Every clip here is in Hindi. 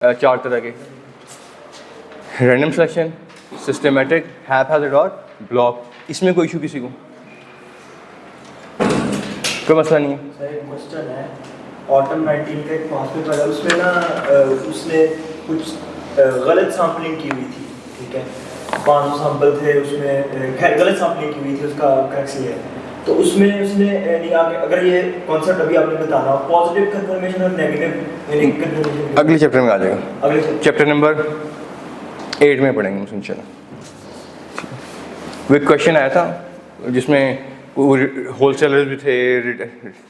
चार तरह के, रैंडम सिलेक्शन, सिस्टमेटिक, हैपहैज़र्ड और ब्लॉक। इसमें कोई इशू किसी को? कोई मसला नहीं है। सर एक क्वेश्चन है, ऑटम 19 का एक पास पेपर है, उसमें ना उसने कुछ गलत सैम्पलिंग की हुई थी, ठीक है, 500 सैंपल थे उसमें, खैर गलत सैम्पलिंग की हुई थी, उसका करेक्ट है। तो उसमें उसने यानी अगर ये कॉन्सेप्ट अभी आपने बताना, पॉजिटिव कंफर्मेशन और नेगेटिव कंफर्मेशन अगले चैप्टर में आ जाएगा, अगले चैप्टर नंबर 8 में पढ़ेंगे हम इंशाल्लाह। वो एक क्वेश्चन आया था जिसमें होलसेलर्स भी थे,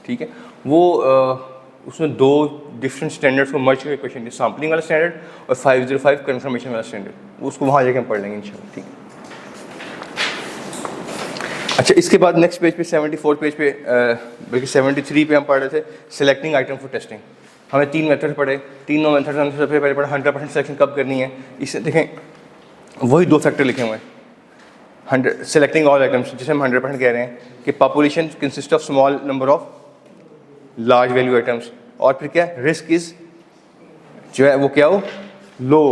ठीक है, वो उसमें दो डिफरेंट स्टैंडर्ड्स को मर्ज करके क्वेश्चन थी, सैम्पलिंग वाला स्टैंडर्ड और 505 कंफर्मेशन वाला स्टैंडर्ड। उसको वहाँ जाके हम पढ़ लेंगे इंशाल्लाह, ठीक है। अच्छा, इसके बाद नेक्स्ट पेज पे 74 पेज पे बल्कि 73 पे हम पढ़ रहे थे सिलेक्टिंग आइटम फॉर टेस्टिंग। हमने 3 मेथड पढ़े, तीनों मेथड हमने सबसे पहले पढ़ा 100% सिलेक्शन कब करनी है। इससे देखें वही 2 फैक्टर लिखे हुए हैं, 100 सेलेक्टिंग ऑल आइटम्स, जिसे हम 100% कह रहे हैं कि population consist of small number of large value items, और फिर क्या रिस्क इज जो है वो क्या हो लो,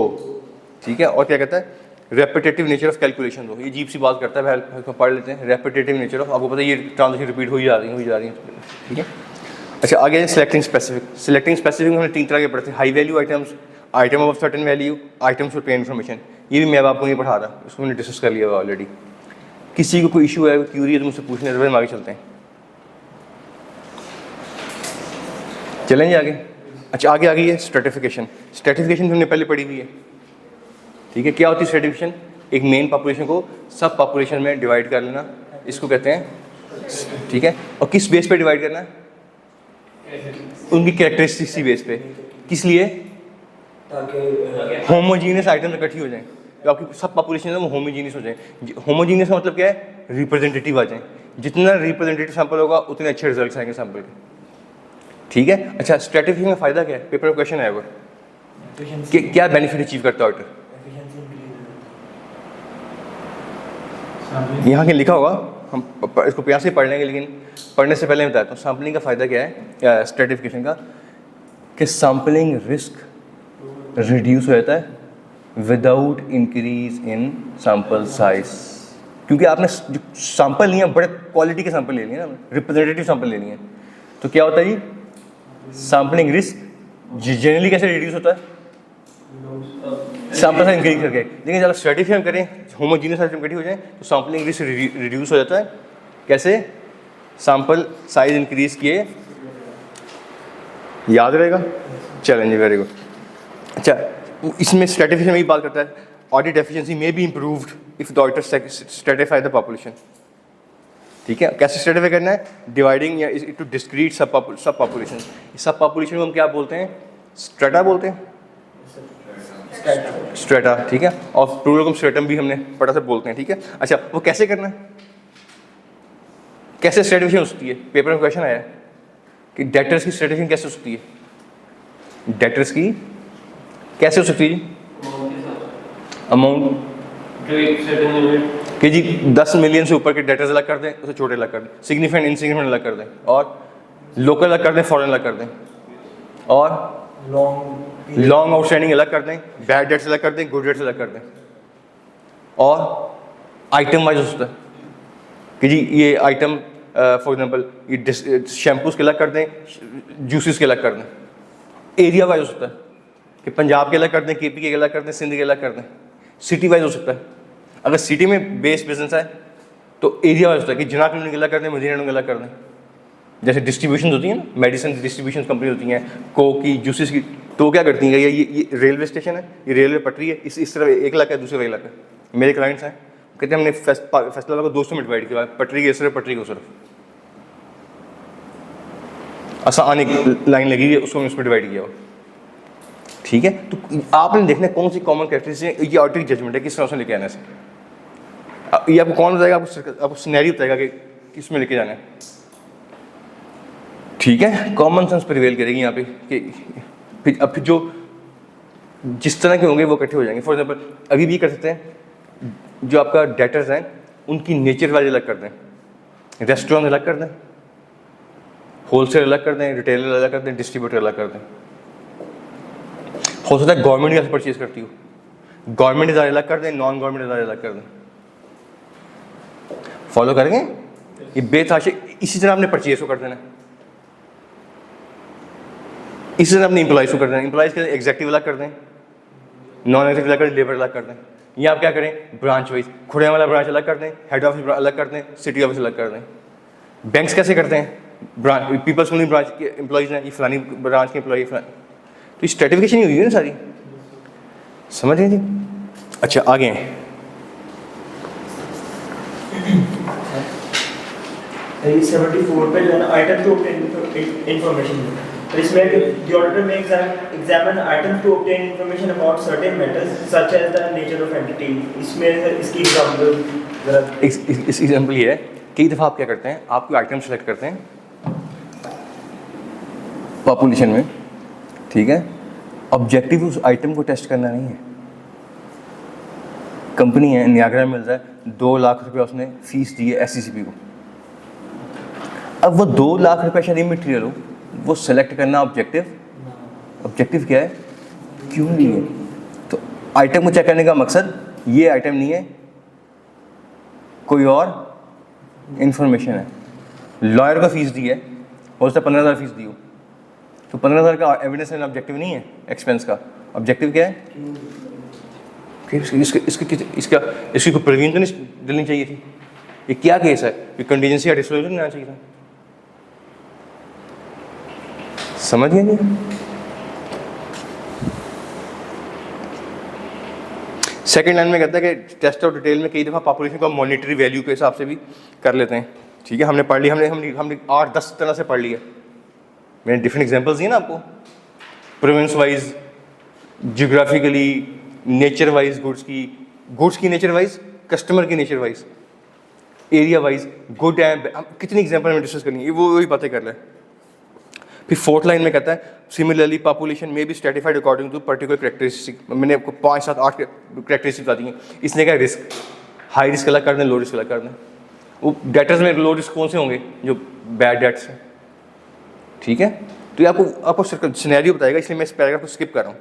ठीक है, और क्या कहता है रेपिटेटिव नेचर ऑफ कैलकुलेशन। हो ये अजीब सी बात करता है, पढ़ लेते हैं, रेपिटेटिव नेचर ऑफ, आपको पता है ये ट्रांजेक्शन रिपीट हो ही जा रही है, ठीक है। अच्छा, आगे सिलेक्टिंग स्पेसिफिक। सिलेक्टिंग स्पेसिफिक में हमने 3 तरह के पढ़ते हैं, high value items, item of certain value, items for pen information. ये भी मैं आपको नहीं पढ़ा रहा, इसको मैंने डिस्कस कर लिया हुआ ऑलरेडी। किसी को कोई इशू है, कोई क्यूरी है तो मुझसे पूछने, हम आगे चलते हैं, चलेंगे आगे। अच्छा, आगे आ गई है स्ट्रेटिफिकेशन। स्ट्रेटिफिकेशन हमने पहले पढ़ी हुई है, ठीक है। क्या होती है स्ट्रेटिफिकेशन? एक मेन पॉपुलेशन को सब पॉपुलेशन में डिवाइड कर लेना, इसको कहते हैं, ठीक है। और किस बेस पे डिवाइड करना है? उनकी कैरेक्टरिस्टिक्स की बेस पे। किस लिए? ताकि होमोजीनियस आइटम इकट्ठी हो जाएं, तो आपकी सब पॉपुलेशन है वो होमोजीनियस हो जाए। होमोजीनियस का मतलब क्या है? रिप्रेजेंटेटिव आ जाए। जितना रिप्रेजेंटेटिव सैंपल होगा उतने अच्छे रिजल्ट आएंगे सैंपल के, ठीक है। अच्छा, स्ट्रेटिफिकेशन का फायदा क्या है? पेपर में क्वेश्चन आएगा कि क्या बेनिफिट अचीव करता है ऑडिटर? यहाँ के लिखा होगा, हम इसको प्यास से पढ़ लेंगे, लेकिन पढ़ने से पहले मैं बताता हूँ सैम्पलिंग का फ़ायदा क्या है स्ट्रेटिफिकेशन का, कि सैम्पलिंग रिस्क रिड्यूस हो जाता है without increase in sample size. क्योंकि आपने जो सैंपल लिए हैं बड़े क्वालिटी के सैंपल ले लिए ना, रिप्रेजेंटेटिव सैंपल ले लिए हैं, तो क्या होता है जी, सैम्पलिंग रिस्क जनरली कैसे रिड्यूस होता है? सैंपल साइज इंक्रीज करके। लेकिन जब स्ट्रेटिफिकेशन करें, होमोजीनियस आइटम इकट्ठी हो जाए, तो सैम्पलिंग रिस्क रिड्यूस हो जाता है। कैसे? सैंपल साइज इंक्रीज किए, याद रहेगा, चलेंगे, वेरी गुड। अच्छा, इसमें स्ट्रेटिफिकेशन में भी बात करता है ऑडिट एफिशिएंसी में be improved if the auditor stratify the population, ठीक है। कैसे स्ट्रेटिफाई करना है? डिवाइडिंग या to discrete sub population. Sub population को हम क्या बोलते हैं? स्ट्रेटा बोलते हैं, स्ट्रेटा, ठीक है। और प्लूरल को स्ट्रेटम भी हमने पढ़ा से बोलते हैं, ठीक है। अच्छा, वो कैसे करना है? कैसे स्ट्रेटिफिकेशन हो सकती है? पेपर में क्वेश्चन आया कि डेटर्स की स्ट्रेटिफिकेशन कैसे हो सकती है? डेटर्स की कैसे हो सकती है? अमाउंट कि जी 10 मिलियन से ऊपर के डेटर्स अलग कर दें, उसे छोटे अलग कर दें, सिग्निफिकेंट इनसिग्निफिकेंट अलग कर दें, और लोकल अलग कर दें, फॉरेन अलग कर दें, और लॉन्ग आउटस्टैंडिंग अलग कर दें, बैड डेट्स अलग कर दें, गुड डेट्स अलग कर दें, और आइटम वाइज हो सकता है कि जी ये आइटम फॉर एग्जांपल ये शैम्पूज के अलग कर दें, जूसेस के अलग कर दें। एरिया वाइज हो सकता है कि पंजाब के अलग कर दें, केपी के अलग कर दें, सिंध के अलग कर दें। सिटी वाइज हो सकता है, अगर सिटी में बेस बिजनेस है तो एरिया वाइज होता है कि जना क्लिनिक अलग कर दें, मदीना क्लिनिक अलग कर दें। जैसे डिस्ट्रीब्यूशन होती है ना, मेडिसिन डिस्ट्रीब्यूशन कंपनी होती हैं, कोक की, जूसेस की, तो क्या करती हैं, ये रेलवे स्टेशन है, ये रेलवे पटरी है, इस तरफ 1 लाख है, दूसरे 1 लाख है। मेरे क्लाइंट्स हैं, कहते हैं हमने फैसला को 200 में डिवाइड किया, पटरी के इस तरफ, पटरी को उस तरफ, आसान एक लाइन लगी है, उसको हमने उसमें डिवाइड किया हुआ, ठीक है। तो आपने देखना कौन सी कॉमन कैरेक्टरिस्टिक है, ये ऑडिट जजमेंट है, किस तरह से लेके आना है। ये आपको कौन बताएगा? आपको सिनेरियो बताएगा कि किस में लेके जाना है, ठीक है। कॉमन सेंस प्रिवेल करेगी यहाँ पे कि फिर जो जिस तरह के होंगे वो इकट्ठे हो जाएंगे। फॉर एग्जांपल अभी भी कर सकते हैं, जो आपका डेटर्स हैं उनकी नेचर वाइज अलग कर दें, रेस्टोरेंट अलग कर दें, होलसेल अलग कर दें, रिटेलर अलग कर दें, डिस्ट्रीब्यूटर अलग कर दें। हो सकता है गवर्नमेंट यहाँ से परचेज करती हो, गवर्नमेंट इदारे अलग कर दें, नॉन गवर्नमेंट इदारे अलग कर दें। फॉलो करेंगे? ये बेतहाशे इसी तरह आपने परचेज को कर देना, इसी तरह अपने एम्प्लॉइज को कर देना। एम्प्लॉइज के एग्जेक्टिव अलग कर दें, नॉन एग्जेक्टिव अलग कर दें, लेबर अलग कर दें। या आप क्या करें, ब्रांच वाइज, खुड़े वाला ब्रांच अलग कर दें, हेड ऑफिस अलग कर दें, सिटी ऑफिस अलग कर दें। बैंक्स कैसे करते हैं, ब्रांच पीपल्स ओनली ब्रांच के एम्प्लॉइज हैं, ये फलानी ब्रांच के एम्प्लॉई फलानी, तो ये स्ट्रेटिफिकेशन ही हुई है ना सारी, समझ रहे जी? अच्छा आगे हैं, ये 74 पे जो है ना आइटम टू ऑब्टेन इंफॉर्मेशन, तो इसमें द ऑडिटर में examine item to obtain information about certain matters such as the nature of entity. इसमें इसकी एग्जांपल जरा इस एग्जाम्पल ये है, कई दफ़ा आप क्या करते हैं, आप कोई आइटम सेलेक्ट करते हैं पॉपुलेशन में, ठीक है, ऑब्जेक्टिव उस आइटम को टेस्ट करना नहीं है। कंपनी है नियाग्रा मिल्स है, 2 लाख रुपया उसने फीस दी है SCCP को। अब वो 2 लाख रुपये शायद मटेरियल हो, वो सेलेक्ट करना ऑब्जेक्टिव, ऑब्जेक्टिव क्या है, क्यों नहीं है? तो आइटम को चेक करने का मकसद ये आइटम नहीं है, कोई और इंफॉर्मेशन है। लॉयर को फीस दी है, हो सकता है 15,000 फीस दी हो, तो 15,000 का एविडेंस एंड ऑब्जेक्टिव नहीं है एक्सपेंस का। ऑब्जेक्टिव क्या है कि इसकी कोई प्रोविजन तो नहीं डलनी चाहिए थी। ये क्या केस है, ये कंटीजेंसी या डिस्क्लोजर नहीं आना चाहिए था। समझ गए नहीं? सेकेंड लाइन में कहता है कि टेस्ट ऑफ डिटेल में कई दफ़ा पॉपुलेशन को मॉनिटरी वैल्यू के हिसाब से भी कर लेते हैं, ठीक है। हमने पढ़ लिया, हमने 8-10 तरह से पढ़ लिया, मैंने डिफरेंट एग्जांपल्स दिए ना आपको, province wise, geographically, nature wise, goods की नेचर वाइज, कस्टमर की nature wise, area wise, good है, कितनी एग्जांपल में डिस्कस करनी है, वो वही बातें कर रहे हैं। फिर 4th लाइन में कहता है सिमिलरली पॉपुलेशन में भी stratified according to particular characteristic. मैंने आपको 5, 7, 8 करेक्टरिस्टिक बता दी हैं। इसने क्या रिस्क, हाई रिस्क अलग कर दें, लो रिस्क अलग कर दें। वो डेटर्स में लो रिस्क कौन से होंगे, जो बैड डेट्स हैं, ठीक है। तो ये आपको सिनेरियो बताएगा, इसलिए मैं इस पैराग्राफ को स्किप कर रहा हूँ।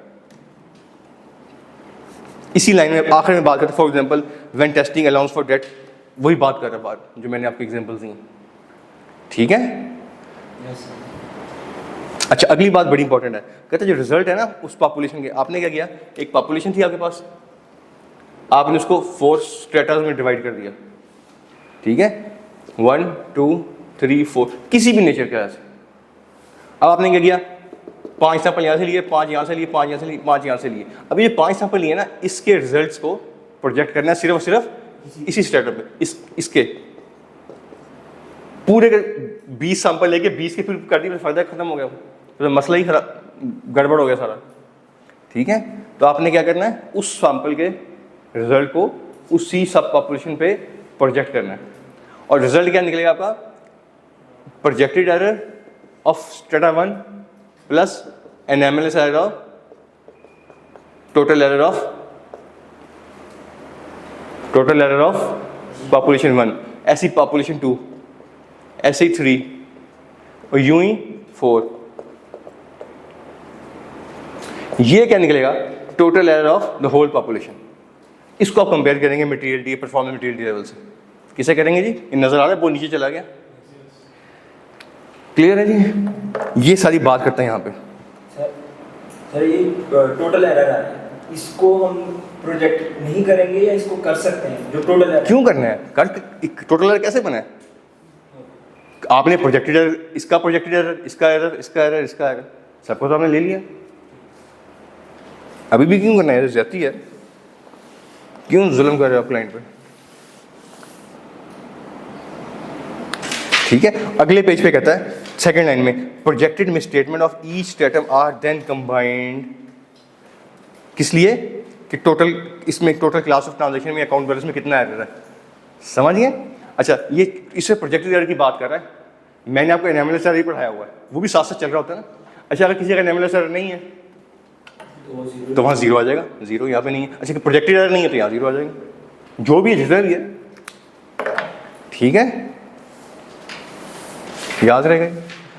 इसी लाइन में आखिर में बात करते हैं, for example when testing allowance for debt, वही बात कर रहा है बात जो मैंने आपको एग्जाम्पल्स दी, ठीक है। अच्छा अगली बात बड़ी इंपॉर्टेंट है, कहते हैं जो रिजल्ट है ना उस पॉपुलेशन के, आपने क्या किया, एक पॉपुलेशन थी आपके पास, आपने उसको 4 स्ट्रेटास में डिवाइड कर दिया, ठीक है, 1, 2, 3, 4, किसी भी नेचर के से। अब आपने क्या किया, 5 सैंपल यहाँ से लिए, 5 यहाँ से लिए, 5 यहाँ से लिए, 5 यहाँ से लिए। अब ये 5 सैंपल लिए ना, इसके रिजल्ट्स को प्रोजेक्ट करना है सिर्फ और सिर्फ इसी स्ट्रेटा पे, इसके पूरे 20 सैंपल लेके 20 के फिर कर दिए, फायदा खत्म हो गया, तो मसला ही खराब गड़बड़ हो गया सारा, ठीक है। तो आपने क्या करना है, उस सैंपल के रिजल्ट को उसी सब पॉपुलेशन पे प्रोजेक्ट करना है, और रिजल्ट क्या निकलेगा आपका, projected error of strata 1 plus NMLS error of total error of population 1, ऐसी पॉपुलेशन 2, ऐसे ही 3 और यूं ही 4। ये क्या निकलेगा, total error of the whole population. इसको आप कंपेयर करेंगे मटेरियलिटी, परफॉर्मेंस मटेरियलिटी लेवल से। किसे करेंगे जी, इन नजर आ रहा है वो नीचे चला गया, क्लियर है जी। ये सारी बात करते हैं यहाँ पे। सर ये टोटल एरर आ रहा है, इसको हम प्रोजेक्ट नहीं करेंगे या इसको कर सकते हैं, जो टोटल एरर क्यों करना है, टोटल एरर कैसे बना है, आपने प्रोजेक्टेड एरर, इसका प्रोजेक्टेड एरर, इसका एरर, इसका एरर, इसका एरर, सबको तो आपने ले लिया, अभी भी क्यों करना है, ज्यादती है, क्यों जुल्म कर रहे हो आप क्लाइंट पे, ठीक है। अगले पेज पे कहता है सेकंड लाइन में, projected misstatement of each stratum are then combined, किस लिए कि टोटल, इसमें टोटल क्लास ऑफ ट्रांजैक्शन में अकाउंट बैलेंस में कितना एरर है, समझिए। अच्छा ये इससे प्रोजेक्टेड एरर की बात कर रहा है, मैंने आपको एनएमएलएस एरर ही पढ़ाया हुआ है, वो भी साथ साथ चल रहा होता है ना। अच्छा अगर किसी का एनएमएलएस एरर नहीं है तो वहाँ 0 आ जाएगा, 0 यहाँ पे नहीं है। अच्छा कि प्रोजेक्टेड एरर नहीं है तो यहाँ 0 आ जाएगा, जो भी है जितना भी है, ठीक है, याद रहेगा।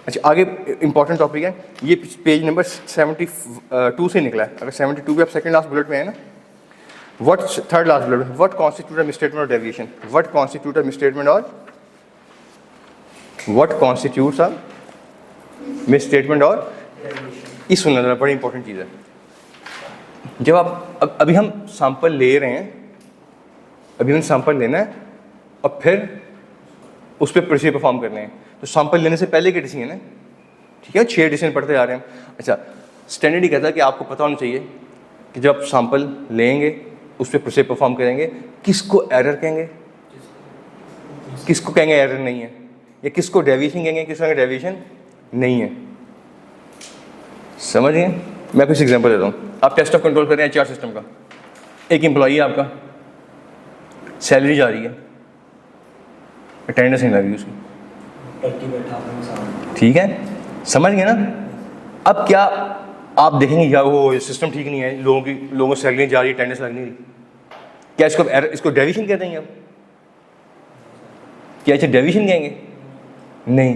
अच्छा आगे इंपॉर्टेंट टॉपिक है, ये पेज नंबर 72 से निकला है। अगर 72 पे आप सेकंड लास्ट बुलेट में है ना, व्हाट थर्ड लास्ट बुलेट में, व्हाट कॉन्स्टिट्यूट अ मिसस्टेटमेंट और deviation, what constitute a misstatement और व्हाट कॉन्स्टिट्यूट्स अ मिसस्टेटमेंट और, इस सुनना जरा बड़ी इंपॉर्टेंट चीज़ है। जब आप अभी हम सैंपल ले रहे हैं, अभी हम सैंपल लेना है और फिर उस पर प्रोसीजर परफॉर्म करने हैं, तो सैंपल लेने से पहले के डिसीजन है, ठीक है, 6 डिसीजन पढ़ते जा रहे हैं। अच्छा स्टैंडर्ड ही कहता है कि आपको पता होना चाहिए कि जब आप सैंपल लेंगे उस पर प्रोसीजर परफॉर्म करेंगे, किसको एरर कहेंगे, किसको कहेंगे एरर नहीं है, या किसको डेविएशन कहेंगे, किसको कहेंगे डेविएशन नहीं है। समझ गए? मैं कुछ एग्जांपल देता हूँ। आप टेस्ट ऑफ कंट्रोल कर रहे हैं HR सिस्टम का, एक एम्प्लॉई है आपका, सैलरी जा रही है, अटेंडेंस नहीं लग रही उसकी, ठीक है, समझ गए ना? अब क्या आप देखेंगे या वो सिस्टम ठीक नहीं है, लोगों को सैलरी जा रही है, अटेंडेंस लग नहीं रही, क्या इसको डेविएशन कहते हैं आप? क्या इसे डेविएशन कहेंगे? नहीं।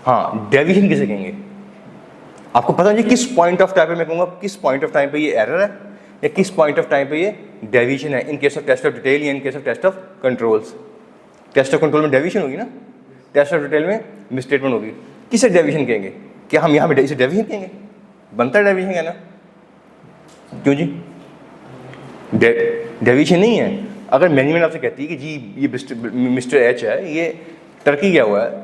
हाँ, डेविएशन किसे कहेंगे? आपको पता नहीं किस पॉइंट ऑफ टाइम पे मैं कहूँगा किस पॉइंट ऑफ टाइम पे ये एरर है या किस पॉइंट ऑफ टाइम पे ये डेविएशन है, in case of test of detail या in case of test of controls. Test of control में डेविएशन होगी ना, टेस्ट ऑफ डिटेल में मिसस्टेटमेंट होगी। किसे डेविएशन कहेंगे? क्या हम यहाँ पे इसे डेविएशन कहेंगे? बनता है डेविएशन कहना? क्यों जी? डेविएशन नहीं है। अगर मैनेजमेंट आपसे कहती है कि जी ये मिस्टर एच है, ये टर्की गया हुआ है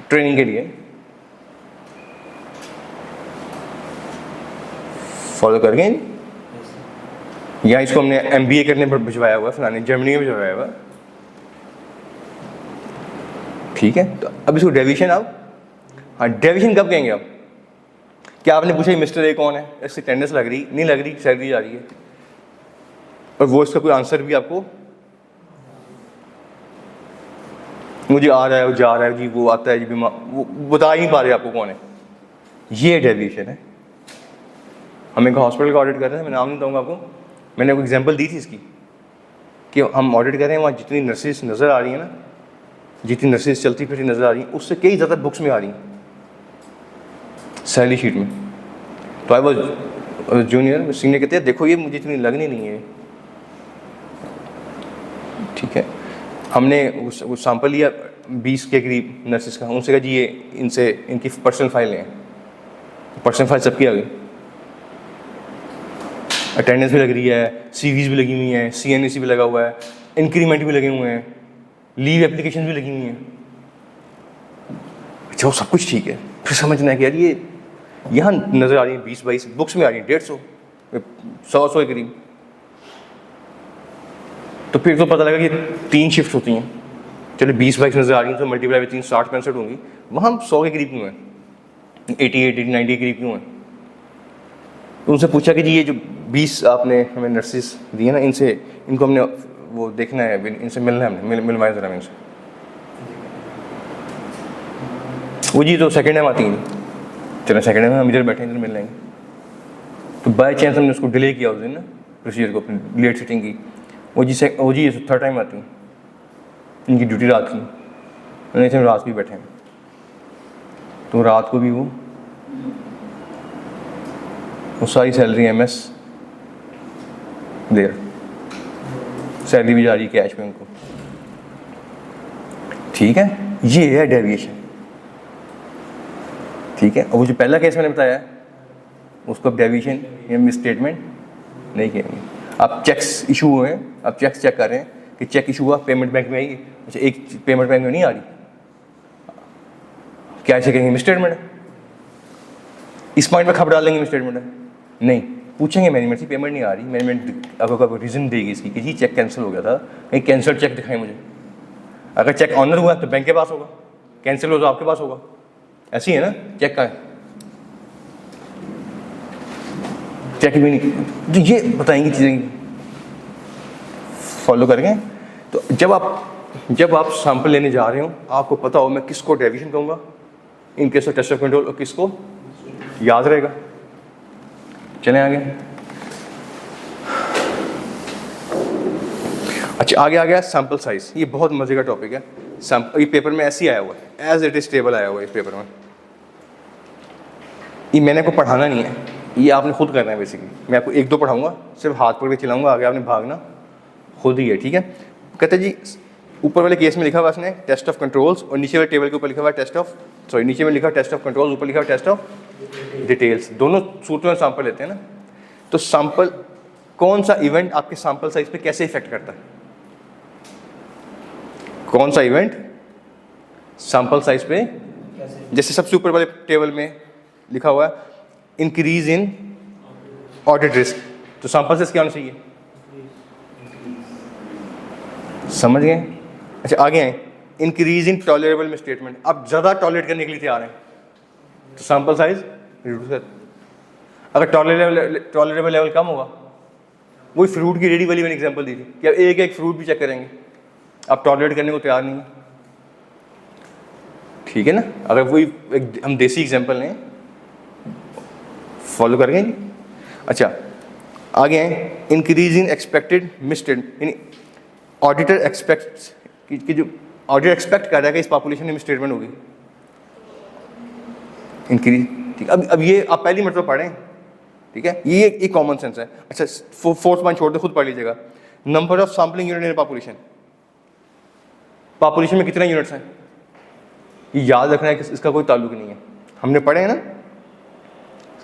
ट्रेनिंग के लिए, फॉलो कर गए, या इसको हमने MBA करने पर भिजवाया हुआ है, फलाने जर्मनी में भिजवाया हुआ है, ठीक है, तो अब इसको डेविएशन आप, हाँ डेविएशन कब कहेंगे आप? क्या आपने पूछा मिस्टर ए कौन है, इसकी अटेंडेंस लग रही नहीं लग रही, सैलरी जा रही है, और वो इसका कोई आंसर भी आपको, मुझे आ रहा है, वो जा रहा है जी, वो आता है जी, बीमार, वो बता ही नहीं पा रहे आपको कौन है, ये डेविएशन है। हम एक हॉस्पिटल का ऑडिट कर रहे हैं, मैं नाम नहीं दूंगा आपको, मैंने एक एग्जांपल दी थी इसकी कि हम ऑडिट कर रहे हैं, वहाँ जितनी नर्सेज नज़र आ रही हैं ना, जितनी नर्सेज चलती फिरती नज़र आ रही हैं, उससे कई ज़्यादा बुक्स में आ रही हैं सैलरी शीट में। तो आई वॉज जूनियर, सीनियर कहते हैं देखो ये मुझे इतनी लगनी नहीं है, ठीक है, हमने उस सैंपल लिया 20 के करीब नर्सेज का, उनसे कहा जी ये इनसे इनकी पर्सनल फाइल लें, पर्सनल फाइल सबकी आ गई, अटेंडेंस भी लग रही है, CVs भी लगी हुई हैं, CNAC भी लगा हुआ है, इंक्रीमेंट भी लगे हुए हैं, लीव एप्लीकेशन भी लगी हुई हैं। अच्छा वो सब कुछ ठीक है, फिर समझना है कि यार ये यहाँ नज़र आ रही है 20-22, बुक्स में आ रही है 150, 100 के करीब, तो फिर तो पता लगा कि 3 शिफ्ट होती हैं, चलो 20-22 नज़र आ रही हैं तो मल्टीप्लाई में 3 60-65 होंगी, वहाँ हम 100 के करीब क्यों हैं, 88-90 के करीब क्यों हैं? तो उनसे पूछा कि जी ये जो 20 आपने हमें नर्सेज दी है ना, इनको हमने वो देखना है, इनसे मिलना है, हमने मिलवाए ज़रा इनसे। वो जी तो सेकेंड टाइम आती हैं, चलो सेकेंड टाइम हम इधर बैठे इधर मिल लेंगे, तो बाई चांस हमने उसको डिले किया उस दिन ना, प्रोसीजर को अपनी लेट सीटिंग की, वो जी थर्ड टाइम आती हैं, इनकी ड्यूटी रात की, उन्हें रात भी बैठे हैं, तो रात को भी वो सारी सैलरी MS दे रहा, सैलरी भी जा रही है कैश में उनको, ठीक है, ये है डेविएशन, ठीक है। और वो जो पहला केस मैंने बताया उसको अब डेविएशन या मिसस्टेटमेंट नहीं कहेंगे। आप चेक्स इशू हुए हैं, आप चेक्स चेक कर रहे हैं कि चेक इशू हुआ पेमेंट बैंक में आएगी, अच्छा एक पेमेंट बैंक में नहीं आ रही, क्या ऐसे कहेंगे मिसस्टेटमेंट है? इस पॉइंट में खबर डाल देंगे मिसस्टेटमेंट है? नहीं, पूछेंगे मैनेजमेंट से पेमेंट नहीं आ रही, मैनेजमेंट आपको रीज़न देगी इसकी कि जी चेक कैंसिल हो गया था, कहीं कैंसिल चेक दिखाएं मुझे, अगर चेक ऑनर हुआ तो बैंक के पास होगा, कैंसिल हो तो आपके पास होगा, ऐसी है ना, चेक का है, चेक भी नहीं, तो ये बताएंगी चीज़ें फॉलो करेंगे। तो जब आप सैंपल लेने जा रहे हो आपको पता हो मैं किसको डेविएशन कहूँगा in case of test of control और किसको याद रहेगा। चलें आगे। अच्छा आगे आ गया सैंपल साइज, ये बहुत मजे का टॉपिक है। ये पेपर में ऐसे ही आया हुआ है, एज इट इज टेबल आया हुआ है इस पेपर में। ये मैंने आपको पढ़ाना नहीं है, ये आपने खुद करना है बेसिकली। मैं आपको एक दो पढ़ाऊंगा, सिर्फ हाथ पकड़ के चलाऊंगा, आगे आपने भागना खुद ही है, ठीक है। कहते हैं जी ऊपर वाले केस में लिखा हुआ उसने टेस्ट ऑफ कंट्रोल्स, और नीचे वाले टेबल के ऊपर लिखा हुआ टेस्ट ऑफ, सॉरी नीचे में लिखा टेस्ट ऑफ कंट्रोल्स, ऊपर लिखा हुआ टेस्ट ऑफ डिटेल्स। दोनों सूत्रों में सैंपल लेते हैं ना। तो सैंपल, कौन सा इवेंट आपके सैंपल साइज पे कैसे इफेक्ट करता है? कौन सा इवेंट सैंपल साइज पे, जैसे सबसे ऊपर वाले टेबल में लिखा हुआ है इंक्रीज इन ऑडिट रिस्क, तो सैंपल साइज क्या होना चाहिए? समझ गए? अच्छा आगे आए, इंक्रीज इन टॉलरेबल मिसस्टेटमेंट, आप ज़्यादा टॉलरेट करने के लिए तैयार हैं तो सैंपल साइज रिड्यूस कर। अगर टॉलरेबल लेवल कम होगा, वही फ्रूट की रेडी वाली मैंने एग्जांपल दी थी कि आप एक एक फ्रूट भी चेक करेंगे, आप टॉलरेट करने को तैयार नहीं है, ठीक है ना। अगर वही हम देसी एग्जांपल लें, फॉलो करेंगे जी। अच्छा आगे आए, इंक्रीज इन एक्सपेक्टेड मिसस्टेटमेंट, यानी ऑडिटर एक्सपेक्ट्स कि जो ऑडिटर एक्सपेक्ट कर रहा है कि इस पॉपुलेशन में मिसस्टेटमेंट होगी, इंक्रीज, ठीक। अब ये आप पहली मतलब पढ़ें, ठीक है, ये एक कॉमन सेंस है। अच्छा फोर्थ पॉइंट छोड़ दे, खुद पढ़ लीजिएगा। Number of sampling unit in population, population में कितने यूनिट्स हैं, ये याद रखना है कि इसका कोई ताल्लुक नहीं है। हमने पढ़े हैं ना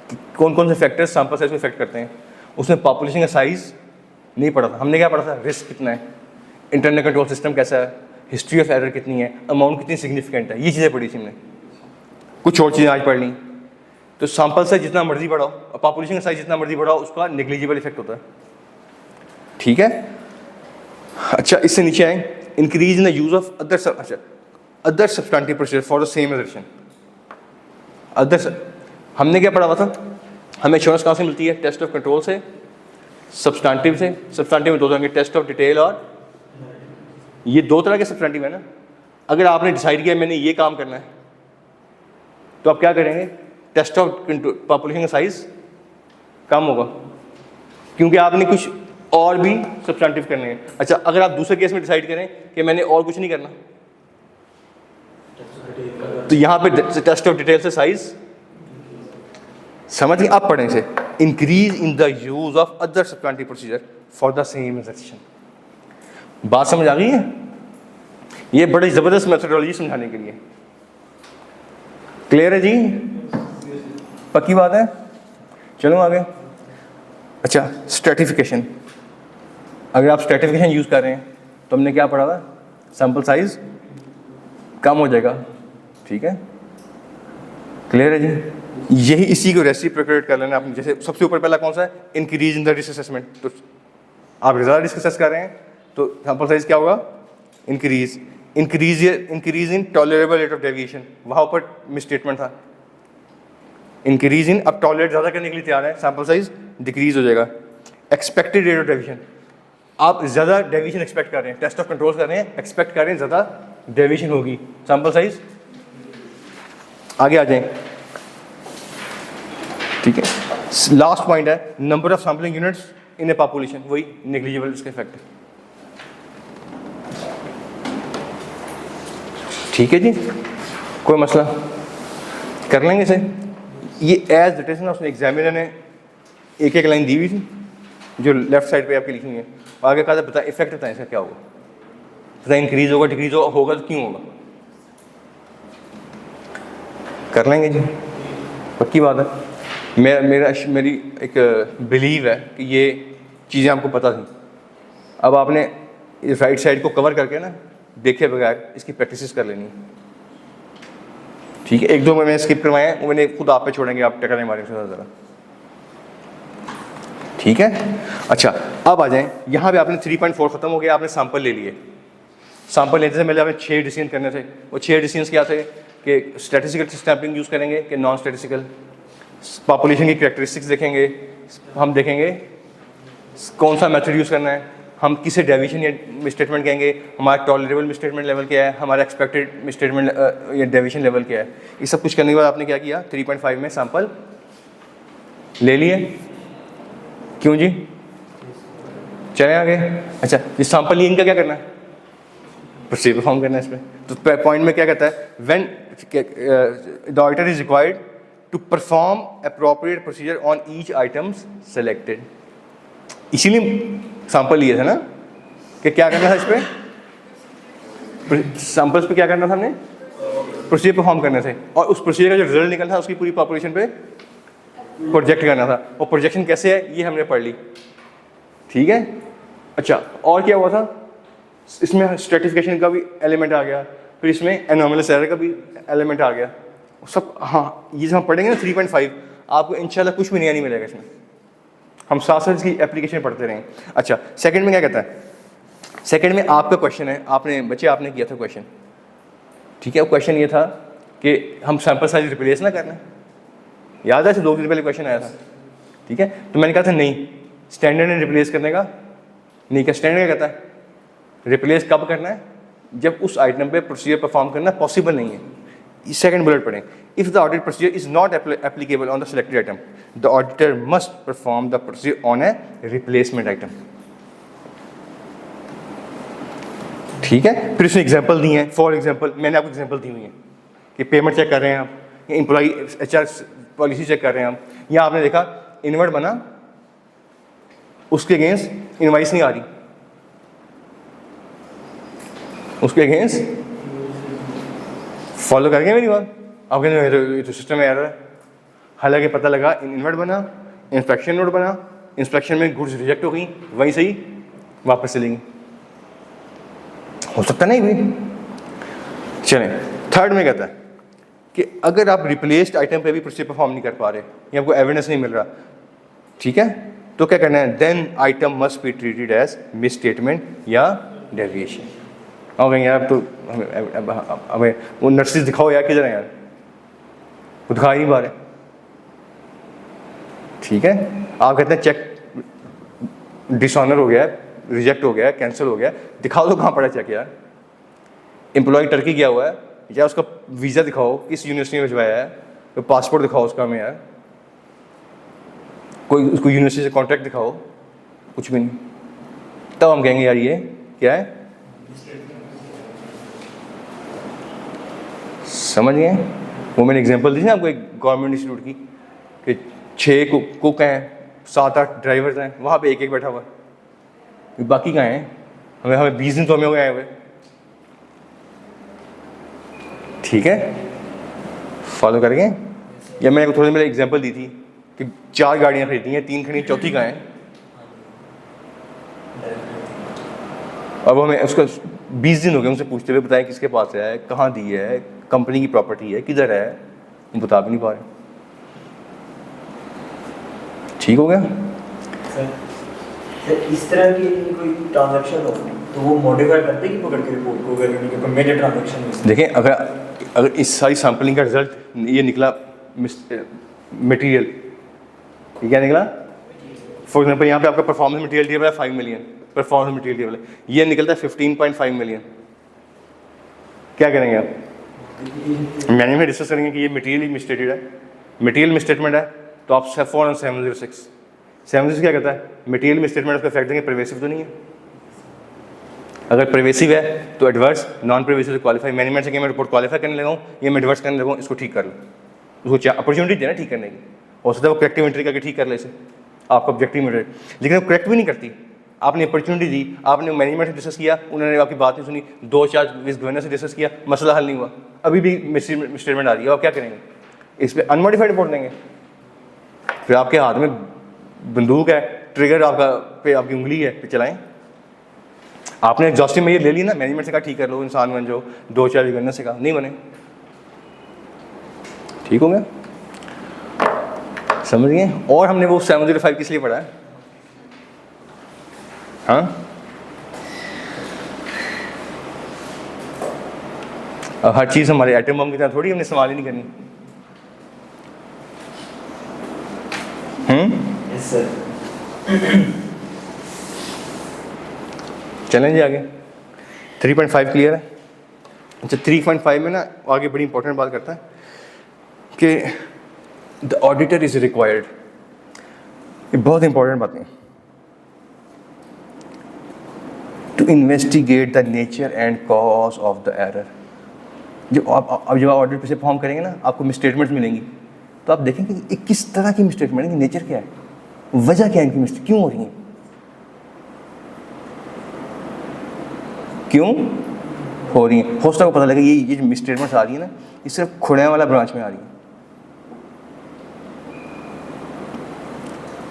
कि कौन कौन से फैक्टर्स सैंपल साइज को इफेक्ट करते हैं, उसमें पॉपुलेशन का साइज नहीं पढ़ा था। हमने क्या पढ़ा था? रिस्क कितना है, इंटरनल कंट्रोल सिस्टम कैसा है, हिस्ट्री ऑफ एरर कितनी है, अमाउंट कितनी सिग्निफिकेंट है, ये चीज़ें पढ़ी थी हमने। कुछ और चीज़ें आज पढ़ ली। तो सैंपल साइज जितना मर्जी बढ़ाओ और पॉपुलेशन का साइज जितना मर्जी बढ़ाओ, उसका नेग्लिजिबल इफेक्ट होता है, ठीक है। अच्छा इससे नीचे आए, increase in the use of other substantive procedure for the same assertion. हमने क्या पढ़ा हुआ था? हमें एश्योरेंस कहाँ से मिलती है? टेस्ट ऑफ कंट्रोल से, सब्सटेंटिव से। सब्सटेंटिव में दो तरह के, टेस्ट ऑफ डिटेल, और ये दो तरह के सब्सटेंटिव है ना। अगर आपने डिसाइड किया मैंने ये काम करना है, तो आप क्या करेंगे? टेस्ट ऑफ पॉपुलेशन का साइज कम होगा, क्योंकि आपने कुछ और भी सब्सटेंटिव करने हैं। अच्छा अगर आप दूसरे केस में डिसाइड करें कि मैंने और कुछ नहीं करना, तो यहाँ पे टेस्ट ऑफ डिटेल से साइज, समझ गए? आप पढ़ें इसे, increase in the use of other substantive procedure for the same assertion. बात समझ आ गई है? ये बड़ी ज़बरदस्त मेथोडोलॉजी समझाने के लिए। क्लियर है जी? पक्की बात है? चलो आगे। अच्छा स्ट्रेटिफिकेशन, अगर आप स्ट्रेटिफिकेशन यूज़ कर रहे हैं तो हमने क्या पढ़ा था? सैंपल साइज कम हो जाएगा, ठीक है। क्लियर है जी? यही इसी को रेसिप्रोकेट कर लेना आपने। जैसे सबसे ऊपर पहला कौन सा है? Increase in the risk assessment, तो आप ज़्यादा रिस्क असेस कर रहे हैं तो सैंपल साइज क्या होगा? Increase in tolerable rate of deviation, वहाँ ऊपर मिसस्टेटमेंट था। इंक्रीज इन, अब टॉलरेट ज़्यादा करने के लिए तैयार है, सैंपल साइज डिक्रीज हो जाएगा। एक्सपेक्टेड रेट ऑफ डेविएशन, आप ज़्यादा डेविएशन एक्सपेक्ट कर रहे हैं, टेस्ट ऑफ कंट्रोल कर रहे हैं, एक्सपेक्ट कर रहे हैं ज़्यादा डेविएशन होगी, सैंपल साइज आगे आ जाएं, ठीक है। लास्ट पॉइंट है number of sampling units in A population, वही नेग्लिजिबल इसका इफेक्ट है, ठीक है जी। कोई मसला कर लेंगे इसे। ये एज इट इज ना, उसने एग्जामिनर ने एक एक लाइन दी हुई थी जो लेफ्ट साइड पे आपकी लिखी हुई है, आगे कहा था बताए इफेक्ट बताएं इसका क्या होगा, बताएं इंक्रीज होगा डिक्रीज होगा तो क्यों होगा। कर लेंगे जी, पक्की बात है। मेरी एक बिलीव है कि ये चीज़ें आपको पता थी। अब आपने इस राइट साइड को कवर करके ना देखे बगैर इसकी प्रैक्टिस कर लेनी है, ठीक है। एक दो मैंने स्किप करवाए हैं, वो मैंने खुद आप पे छोड़ेंगे, आप टकराने मारेंगे ज़रा, ठीक है। अच्छा अब आ जाएं, यहाँ पे आपने 3.4 ख़त्म हो गया, आपने सैंपल ले लिए। सैंपल लेने से पहले आपने 6 डिसीजन करने थे। वो 6 डिसीजन क्या थे कि स्टैटिस्टिकल सैम्पलिंग यूज़ करेंगे कि नॉन स्टैटिस्टिकल, पॉपुलेशन की कैरेक्टरिस्टिक्स देखेंगे, हम देखेंगे कौन सा मेथड यूज़ करना है, हम किसे डेविएशन या मिसस्टेटमेंट कहेंगे, हमारा टॉलरेबल मिसस्टेटमेंट लेवल क्या है, हमारा एक्सपेक्टेड मिसस्टेटमेंट या डेविएशन लेवल क्या है। ये सब कुछ करने के बाद आपने क्या किया? 3.5 में सैंपल ले लिए। क्यों जी? चले आगे। अच्छा ये सैंपल लिए, इनका क्या करना है? प्रोसीजर परफॉर्म करना है इसमें। तो पॉइंट में क्या कहता है, when the auditor is required to perform appropriate procedure on each items selected. इसीलिए सैंपल लिए थे ना कि क्या करना था इस पर, सैंपल्स पे क्या करना था हमने, प्रोसीजर परफॉर्म करने थे, और उस प्रोसीजर का जो रिजल्ट निकलना था उसकी पूरी पॉपुलेशन पे प्रोजेक्ट करना था। और प्रोजेक्शन कैसे है ये हमने पढ़ ली, ठीक है। अच्छा, और क्या हुआ था इसमें, स्ट्रेटिफिकेशन का भी एलिमेंट आ गया, फिर इसमें एनोमलस एरर का भी एलिमेंट आ गया सब। हाँ, ये जब हम पढ़ेंगे ना 3.5, आपको इंशाल्लाह कुछ भी नया नहीं मिलेगा इसमें, हम साथ साथ इसकी एप्लीकेशन पढ़ते रहेंगे। अच्छा, सेकंड में क्या कहता है, सेकंड में आपका क्वेश्चन है, आपने किया था क्वेश्चन, ठीक है। वो क्वेश्चन ये था कि हम सैंपल साइज रिप्लेस ना करना, याद है, 2 दिन पहले क्वेश्चन आया था, ठीक है। तो मैंने कहा था नहीं, स्टैंडर्ड ने रिप्लेस करने का नहीं, क्या स्टैंडर्ड क्या कहता है, रिप्लेस कब करना है, जब उस आइटम पे प्रोसीजर परफॉर्म करना पॉसिबल नहीं है। सेकंड बुलेट पढ़ें, if the audit procedure is not applicable on the selected item, the auditor must perform the procedure on A replacement item, ठीक है। फिर उसने एग्जांपल दी हैं, फॉर एग्जांपल मैंने आपको एग्जांपल दी हुई है कि पेमेंट चेक कर रहे हैं आप, एम्प्लॉई HR पॉलिसी चेक कर रहे हैं आप, या आपने देखा इनवर्ट बना, उसके अगेंस्ट इनवाइस नहीं आ रही, उसके अगेंस्ट फॉलो करके मेरी बात, आप कहते ये तो सिस्टम में एरर है, हालांकि पता लगा इनवर्ट बना, इंस्पेक्शन नोट बना, इंस्पेक्शन में गुड्स रिजेक्ट हो गई, वहीं से ही वापस चलेंगी, हो सकता नहीं भी। चलें, थर्ड में कहता है कि अगर आप रिप्लेस्ड आइटम पे भी प्रोसीजर परफॉर्म नहीं कर पा रहे या आपको एविडेंस नहीं मिल रहा, ठीक है, तो क्या करना है, then item must be treated as misstatement या डेविएशन। और कहेंगे यार तो हमें वो नर्सेज दिखाओ यार, किधर है यार, वो दिखा ही नहीं पा रहे, ठीक है। आप कहते हैं चेक डिसऑनर हो गया है, रिजेक्ट हो गया है, कैंसिल हो गया है, दिखाओ तो कहाँ पड़ा चेक यार। एम्प्लॉय टर्की गया हुआ है, या उसका वीज़ा दिखाओ, किस यूनिवर्सिटी में भिजवाया है, तो पासपोर्ट दिखाओ उसका हमें यार, कोई उसको यूनिवर्सिटी से कॉन्ट्रैक्ट दिखाओ, कुछ भी नहीं, तब हम कहेंगे यार ये क्या है, समझ गए। वो मैंने एग्जांपल दी थी ना आपको एक गवर्नमेंट इंस्टीट्यूट की कि 6 कुक हैं, 7-8 ड्राइवर्स हैं, वहाँ पे एक बैठा हुआ है, बाकी कहाँ हैं, हमें 20 दिन तो हमें हो गए आए हुए, ठीक है, फॉलो करेंगे। या मैंने थोड़ी देर पहले एग्जांपल दी थी कि 4 गाड़ियाँ खरीदी हैं, 3 खरीदी, चौथी कहाँ है, अब हमें उसका 20 दिन हो गए उनसे पूछते हुए, बताएं किसके पास है, कहाँ दी है, कंपनी की प्रॉपर्टी है, किधर है, हम बता भी नहीं पा रहे, ठीक हो गया। सर इस तरह की कोई ट्रांजैक्शन हो तो वो मॉडिफाई करते हैं कि पकड़ के रिपोर्ट को, अगर उनकी कोई मेजर ट्रांजैक्शन हो। देखें, अगर इस सारी सैम्पलिंग का रिजल्ट ये निकला मटेरियल, ये क्या निकला, फॉर एग्जांपल यहाँ पे आपका परफॉर्मेंस मटेरियल टेबल है 5 मिलियन, परफॉर्मेंस मटेरियल टेबल है, ये निकलता है 15.5 मिलियन, क्या करेंगे आप, मैंने डिस्कस करेंगे कि ये मटेरियल मिसस्टेटेड है, मटेरियल मिसस्टेटमेंट है, तो आप 706 क्या कहता है, मटेरियल मिसस्टेटमेंट उसका इफेक्ट देंगे, परवेसिव तो नहीं है, अगर परवेसिव है तो एडवर्स, नॉन परवेसिव तो क्वालिफाई। मैनेजमेंट से कि मैं रिपोर्ट क्वालिफाई करने लगा हूँ, ये मैं एडवर्स करने लगा हूँ, इसको ठीक कर लो, उसको अपॉर्चुनिटी देना ठीक करने की, हो सकता है वो करेक्टिव एंट्री करके ठीक कर ले इसे, आपका ऑब्जेक्टिव मेटर, लेकिन वो करेक्ट भी नहीं करती, आपने अपॉर्चुनिटी दी, आपने मैनेजमेंट से डिस्कस किया, उन्होंने आपकी बात नहीं सुनी, 2-4 गवर्नर से डिस्कस किया, मसला हल नहीं हुआ, अभी भी स्टेटमेंट आ रही है, आप क्या करेंगे, इस पर अनमोडिफाइड रिपोर्ट देंगे, फिर आपके हाथ में बंदूक है, ट्रिगर आपका पे आपकी उंगली है, पे चलाएं। आपने एग्जॉस्टिव में ये ले ली ना, मैनेजमेंट से कहा ठीक कर लो, इंसान बन जाओ, 2-4 गवर्नर से कहा नहीं बने, ठीक हो गया, समझ गए। और हमने वो 705 किस लिए पढ़ा है, हाँ, अब हर चीज़ हमारे एटम बम की तरह थोड़ी हमने इस्तेमाल ही नहीं करनी। Yes sir. चलें जी आगे, 3.5 क्लियर है। अच्छा, 3.5 में ना आगे बड़ी इंपॉर्टेंट बात करता है कि द ऑडिटर इज रिक्वायर्ड, ये बहुत इंपॉर्टेंट बात है, to to investigate the nature and cause of the error. जब आप ऑडिट से फॉर्म करेंगे ना, आपको मिसस्टेटमेंट्स मिलेंगी, तो आप देखेंगे कि ये किस तरह की मिसस्टेटमेंट है, नेचर क्या है, वजह क्या है इनकी मिस्टेक, क्यों हो रही है, क्यों हो रही है। होस्टा को पता लगा ये जो मिसस्टेटमेंट्स आ रही है ना, ये सिर्फ खुड़िया वाला ब्रांच में आ रही है,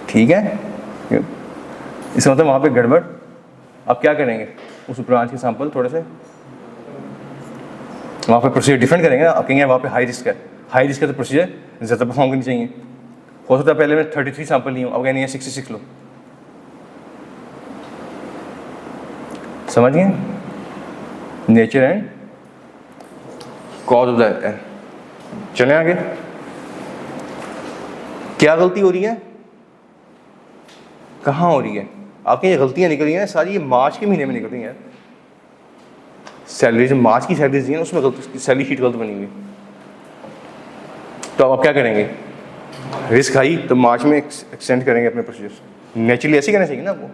ठीक है। इसका मतलब वहाँ पे गड़बड़। अब क्या करेंगे, उस ब्रांच के सैंपल थोड़े से वहाँ पे प्रोसीजर डिफरेंट करेंगे ना। आप कहेंगे वहाँ पे हाई रिस्क है, हाई रिस्क है तो प्रोसीजर ज़्यादा परफॉर्म करनी चाहिए। हो सकता है पहले मैं 33 सैंपल नहीं हूँ, अब कहने 66 लो। समझ गए, nature and cause of the error. चलें आगे। क्या गलती हो रही है, कहाँ हो रही है? आपकी ये गलतियाँ निकल रही हैं सारी, ये मार्च के महीने में निकल रही हैं। सैलरी, जो मार्च की सैलरीज दी है उसमें गलती, सैलरी शीट गलत बनी हुई। तो अब आप क्या करेंगे, रिस्क हाई तो मार्च में एक्सटेंड करेंगे अपने प्रोसीजर्स। नेचुरली ऐसे करना चाहिए ना आपको।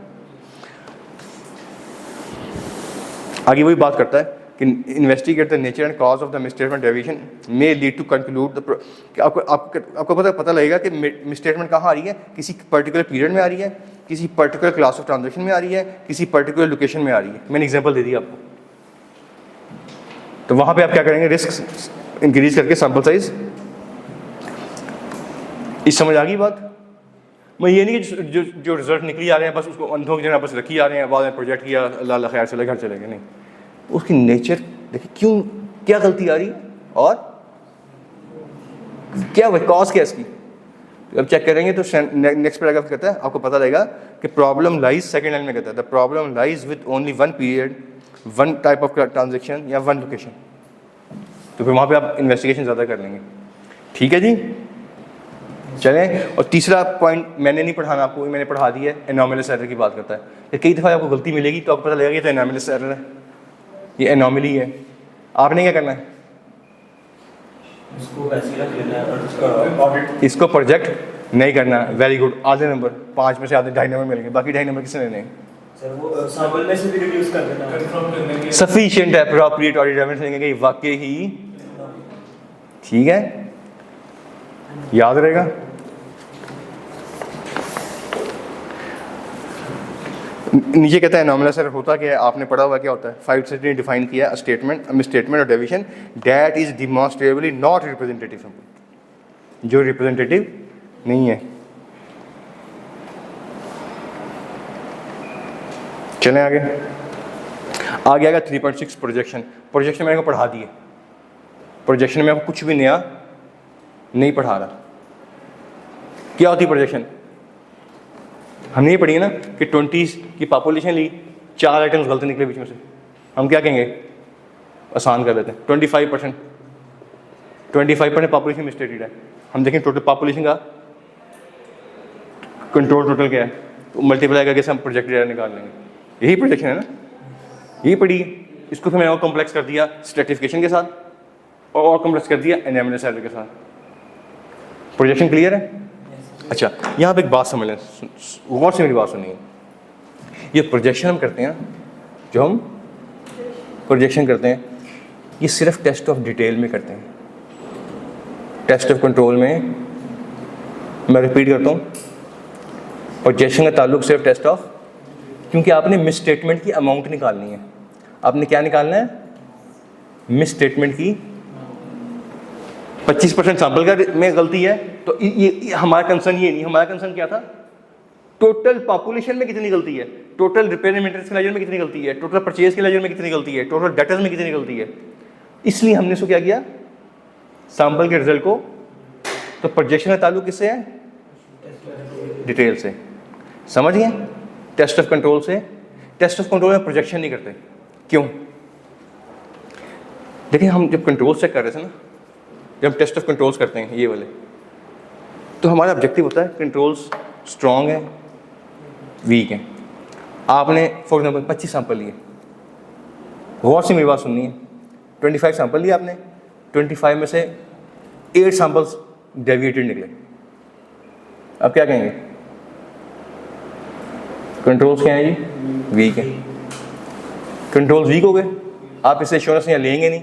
आगे वही बात करता है कि investigate the nature and cause of the misstatement deviation may lead to conclude the. आपको पता लगेगा कि मिसस्टेटमेंट कहाँ आ रही है, किसी पर्टिकुलर पीरियड में आ रही है, किसी पर्टिकुलर क्लास ऑफ ट्रांजेक्शन में आ रही है, किसी पर्टिकुलर लोकेशन में आ रही है। मैंने एग्जांपल दे दिया आपको। तो वहाँ पे आप क्या करेंगे, रिस्क इंक्रीज करके सैंपल साइज। इस समझ आ गई बात। मैं ये नहीं कि जो रिजल्ट निकली आ रहे हैं बस उसको अंधों की जगह बस रखी आ रहे हैं, बाद में प्रोजेक्ट किया, अल्लाह खैर चले घर चले गए, नहीं। उसकी नेचर देखिए, क्यों, क्या गलती आ रही और क्या कॉज क्या इसकी। अब चेक करेंगे तो नेक्स्ट पैराग्राफ कहता है, आपको पता लगेगा कि प्रॉब्लम लाइज, सेकंड लाइन में कहता है the problem lies with only one period, one type of transaction या वन लोकेशन। तो फिर वहाँ पे आप इन्वेस्टिगेशन ज़्यादा कर लेंगे, ठीक है जी। चलें, और तीसरा पॉइंट मैंने नहीं पढ़ाना आपको, मैंने पढ़ा दिया है, एनॉमलस एरर की बात करता है कि कई दफ़ा आपको गलती मिलेगी तो आपको पता लगेगा ये तो एनॉमलस एरर है, ये एनॉमली है। आपने क्या करना है, इसको वैसे ही रख लेना है और इसका ऑडिट, इसको प्रोजेक्ट नहीं करना। वेरी गुड, आधे नंबर, 5 में से आधे 2.5 नंबर मिलेंगे, बाकी 2.5 नंबर किसने लेने हैं? सर वो सैंपल में से भी रिड्यूस कर देना, कंफर्म करने के सफिशिएंट एप्रोप्रिएट ऑडिट एविडेंस लेंगे कि वाकई ही ठीक है, याद रहेगा। नीचे कहता है एनॉमलस एरर होता क्या है, आपने पढ़ा हुआ क्या होता है। 5 से डिफाइन किया स्टेटमेंट, मिसस्टेटमेंट और deviation that is demonstrably not representative sample, जो रिप्रेजेंटेटिव नहीं है। चलें आगे। आगे आएगा 3.6 प्रोजेक्शन। प्रोजेक्शन मैंने को पढ़ा दिए, प्रोजेक्शन में आपको कुछ भी नया नहीं पढ़ा रहा। क्या होती है प्रोजेक्शन, हमने ये पढ़ी है ना कि 20 की पॉपुलेशन ली, 4 आइटम्स गलत निकले बीच में से, हम क्या कहेंगे, आसान कर देते हैं 25%। 25% पॉपुलेशन मिसस्टेटेड है। हम देखें टोटल पॉपुलेशन का कंट्रोल टोटल क्या है, तो मल्टीप्लाई करके हम प्रोजेक्टेड एरर निकाल लेंगे। यही प्रोजेक्शन है ना, यही पढ़ी है। इसको फिर मैंने और कॉम्प्लेक्स कर दिया स्ट्रेटिफिकेशन के साथ और कॉम्प्लेक्स कर दिया एनॉमलस एरर के साथ। प्रोजेक्शन क्लियर है? अच्छा, यहाँ पे एक बात समझ लें, गौर से मेरी बात सुनिए। ये प्रोजेक्शन हम करते हैं, जो हम प्रोजेक्शन करते हैं, ये सिर्फ टेस्ट ऑफ डिटेल में करते हैं। टेस्ट ऑफ कंट्रोल में, मैं रिपीट करता हूँ, प्रोजेक्शन का ताल्लुक सिर्फ टेस्ट ऑफ, क्योंकि आपने मिस स्टेटमेंट की अमाउंट निकालनी है। आपने क्या निकालना है, मिस स्टेटमेंट की 25% सैंपल का में गलती है, तो ये हमारा कंसर्न ये नहीं। हमारा कंसर्न क्या था, टोटल पॉपुलेशन में कितनी गलती है, टोटल रिपेयर एंड मेंटेनेंस के लेजर में कितनी गलती है, टोटल परचेज के लेजर में कितनी गलती है, टोटल डेटर्स में कितनी गलती है। इसलिए हमने इसको क्या किया, सैंपल के रिजल्ट को, तो प्रोजेक्शन का ताल्लुक किससे है, डिटेल से। समझ गए? टेस्ट ऑफ कंट्रोल से। टेस्ट ऑफ कंट्रोल में प्रोजेक्शन नहीं करते, क्यों? देखिए, हम जब कंट्रोल चेक कर रहे थे ना, जब हम टेस्ट ऑफ कंट्रोल्स करते हैं ये वाले, तो हमारा ऑब्जेक्टिव होता है कंट्रोल्स स्ट्रॉन्ग है, वीक है। आपने फॉर एग्जांपल 25 सैंपल लिए, गौर से मेरी बात सुननी है। 25 सैंपल लिए आपने, 25 में से 8 सैंपल्स डेविएटेड निकले। अब क्या कहेंगे, कंट्रोल्स क्या है जी, वीक है। कंट्रोल्स वीक हो गए, आप इससे एश्योरेंस यहाँ लेंगे नहीं,